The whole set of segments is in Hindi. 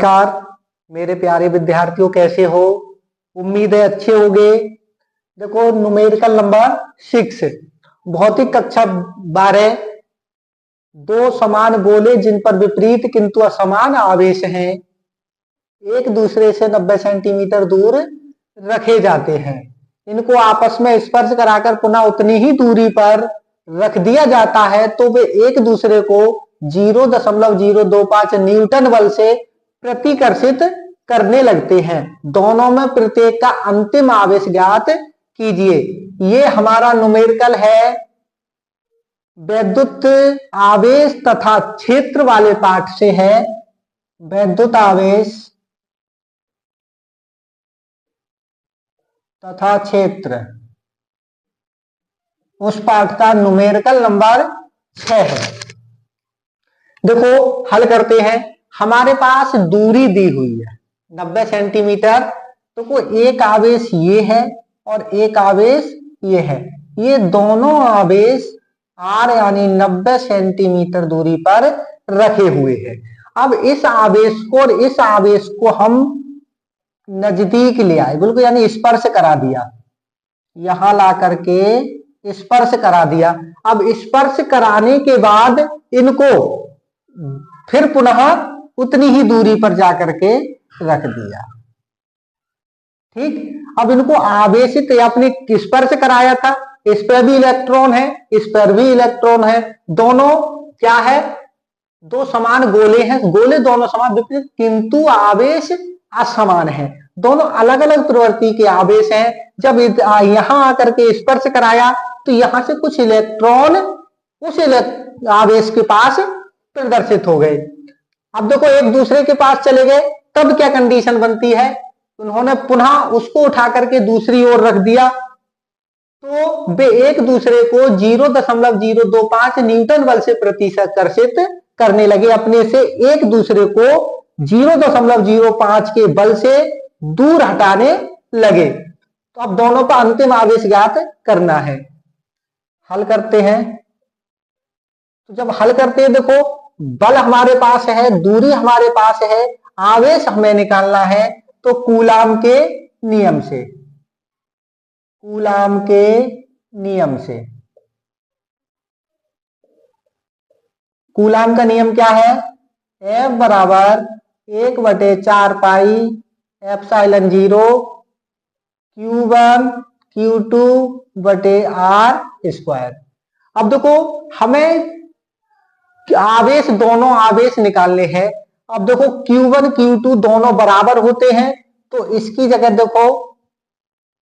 नमस्कार मेरे प्यारे विद्यार्थियों, कैसे हो? उम्मीद है अच्छे होंगे। देखो न्यूमेरिकल नंबर 6 भौतिक कक्षा 12। दो समान गोले जिन पर विपरीत किंतु असमान आवेश हैं एक दूसरे से 90 सेंटीमीटर दूर रखे जाते हैं। इनको आपस में स्पर्श कराकर पुनः उतनी ही दूरी पर रख दिया जाता है तो वे एक दूसरे को 0.025 न्यूटन बल से प्रतिकर्षित करने लगते हैं। दोनों में प्रत्येक का अंतिम आवेश ज्ञात कीजिए। ये हमारा न्यूमेरिकल है वैद्युत आवेश तथा क्षेत्र वाले पाठ से है। वैद्युत आवेश तथा क्षेत्र, उस पाठ का न्यूमेरिकल नंबर 6 है। देखो हल करते हैं। हमारे पास दूरी दी हुई है 90 सेंटीमीटर। तो कोई एक आवेश ये है और एक आवेश ये है। ये दोनों आवेश r यानी 90 सेंटीमीटर दूरी पर रखे हुए हैं। अब इस आवेश को और इस आवेश को हम नजदीक ले आए, बिल्कुल यानी स्पर्श करा दिया। यहां ला करके स्पर्श करा दिया। अब स्पर्श कराने के बाद इनको फिर पुनः उतनी ही दूरी पर जाकर के रख दिया। ठीक, अब इनको आवेशित आपने स्पर्श कराया था, इस पर भी इलेक्ट्रॉन है, इस पर भी इलेक्ट्रॉन है। दोनों क्या है? दो समान गोले हैं। गोले दोनों समान विपरीत किंतु आवेश असमान है। दोनों अलग अलग प्रवृत्ति के आवेश हैं। जब यहां आकर के स्पर्श कराया तो यहां से कुछ इलेक्ट्रॉन उस आवेश के पास प्रदर्शित हो गए। अब देखो एक दूसरे के पास चले गए, तब क्या कंडीशन बनती है? उन्होंने पुनः उसको उठा करके दूसरी ओर रख दिया तो वे एक दूसरे को 0.025 न्यूटन बल से प्रतिकर्षित करने लगे। अपने से एक दूसरे को 0.05 के बल से दूर हटाने लगे। तो अब दोनों का अंतिम आवेश ज्ञात करना है। हल करते हैं। तो जब हल करते हैं, देखो बल हमारे पास है, दूरी हमारे पास है, आवेश हमें निकालना है। तो कूलाम के नियम से, कूलाम के नियम से, कूलाम का नियम क्या है? F बराबर 1/4 पाई एप्सिलॉन 0 Q1 Q2 बटे R स्क्वायर। अब देखो हमें आवेश, दोनों आवेश निकालने हैं। अब देखो Q1 Q2 दोनों बराबर होते हैं तो इसकी जगह देखो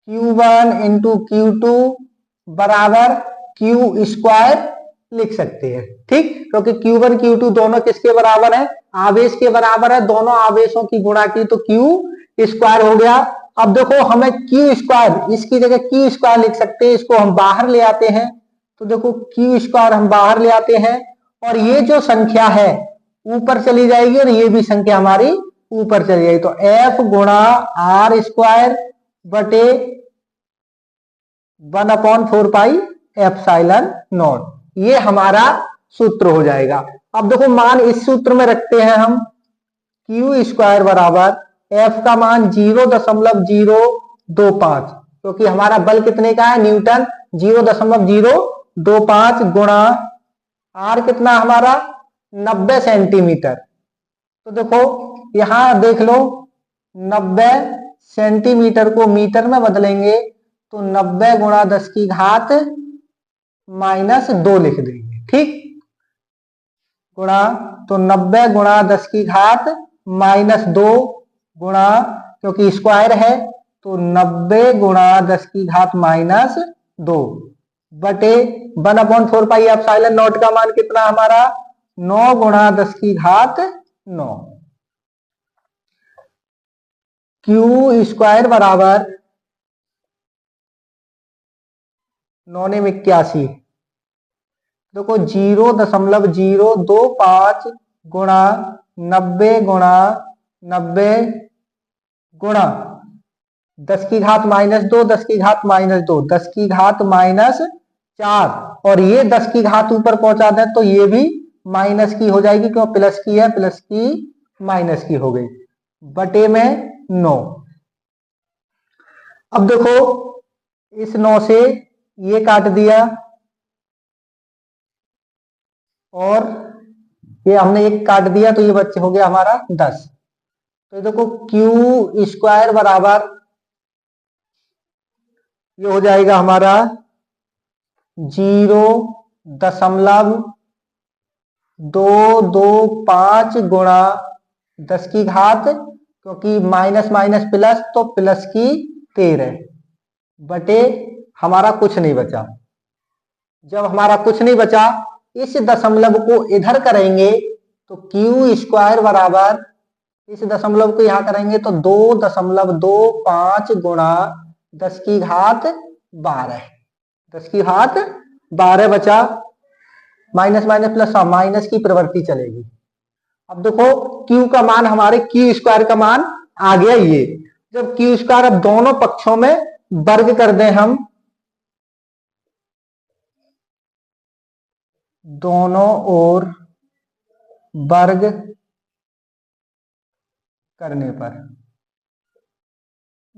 Q1 इंटू Q2 बराबर Q स्क्वायर लिख सकते हैं। ठीक, क्योंकि Q1 Q2 दोनों किसके बराबर है? आवेश के बराबर है। दोनों आवेशों की गुणा की तो Q स्क्वायर हो गया। अब देखो हमें Q स्क्वायर, इसकी जगह Q स्क्वायर लिख सकते हैं। इसको हम बाहर ले आते हैं तो देखो Q स्क्वायर हम बाहर ले आते हैं और ये जो संख्या है ऊपर चली जाएगी और ये भी संख्या हमारी ऊपर चली जाएगी। तो F गुणा R स्क्वायर बटे 1/4 पाई एप्सिलॉन नॉट, ये हमारा सूत्र हो जाएगा। अब देखो मान इस सूत्र में रखते हैं हम। Q स्क्वायर बराबर F का मान 0.025, क्योंकि हमारा बल कितने का है? न्यूटन। 0.025 गुणा R कितना हमारा? 90 सेंटीमीटर। तो देखो यहां देख लो, 90 सेंटीमीटर को मीटर में बदलेंगे तो 90 गुणा 10 की घात -2 लिख देंगे। ठीक, गुणा तो 90 गुणा 10 की घात -2 गुणा, क्योंकि स्क्वायर है तो 90 गुणा 10 की घात -2 बटे 1/4 पाई एप्सिलॉन नॉट का मान कितना हमारा? 9 गुणा 10 की घात 9। Q स्क्वायर बराबर 9 ने 81। देखो 0.025 गुणा 90 गुणा 90 गुणा 10 की घात -2, 10 की घात -2, 10 की घात -4 और ये 10 की घात ऊपर पहुंचा दें तो ये भी माइनस की हो जाएगी, क्यों? प्लस की है, प्लस की माइनस की हो गई। बटे में 9। अब देखो इस 9 से ये काट दिया और ये हमने एक काट दिया, तो ये बच्चे हो गया हमारा 10। तो देखो क्यू स्क्वायर बराबर ये हो जाएगा हमारा 0.225 गुणा 10 की घात, क्योंकि माइनस माइनस प्लस तो प्लस की 13 बटे हमारा कुछ नहीं बचा। जब हमारा कुछ नहीं बचा, इस दशमलव को इधर करेंगे तो क्यू स्क्वायर बराबर, इस दशमलव को यहां करेंगे तो 2.25 गुणा 10 की घात 12, 10 की घात 12 बचा। माइनस माइनस प्लस माइनस की प्रवृत्ति चलेगी। अब देखो Q का मान, हमारे Q स्क्वायर का मान आ गया ये। जब Q स्क्वायर अब दोनों पक्षों में वर्ग कर दें हम, दोनों ओर वर्ग करने पर,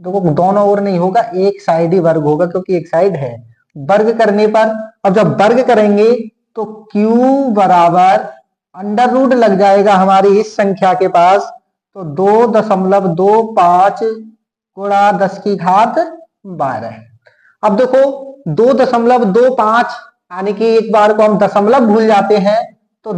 देखो दोनों ओर नहीं होगा, एक साइड ही वर्ग होगा क्योंकि एक साइड है। वर्ग करने पर, अब जब वर्ग करेंगे तो Q बराबर अंडर रूट लग जाएगा हमारी इस संख्या के पास, तो 2.25 गुणा 10 की घात 12। अब देखो 2.25 यानी कि एक बार को हम दशमलव भूल जाते हैं, तो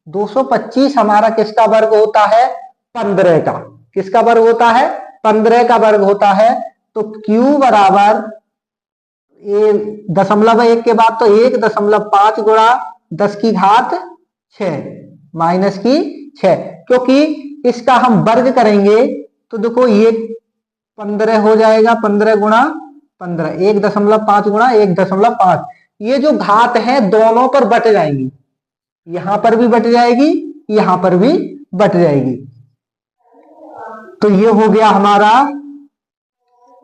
225 हमारा किसका वर्ग होता है? 15 का। किसका वर्ग होता है? 15 का वर्ग होता है। तो Q बराबर ये दशमलव एक के बाद तो 1.5 गुणा 10 की घात 6 माइनस की 6, क्योंकि इसका हम वर्ग करेंगे तो देखो ये 15 हो जाएगा, 15 गुणा 15, 1.5 गुणा 1.5। ये जो घात है दोनों पर बट जाएंगी, यहां पर भी बट जाएगी, यहां पर भी बट जाएगी। तो ये हो गया हमारा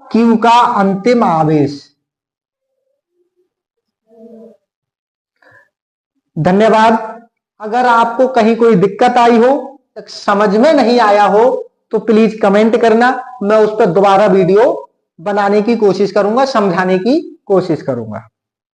Q का अंतिम आवेश। धन्यवाद। अगर आपको कहीं कोई दिक्कत आई हो, समझ में नहीं आया हो, तो प्लीज कमेंट करना, मैं उस पर दोबारा वीडियो बनाने की कोशिश करूंगा, समझाने की कोशिश करूंगा।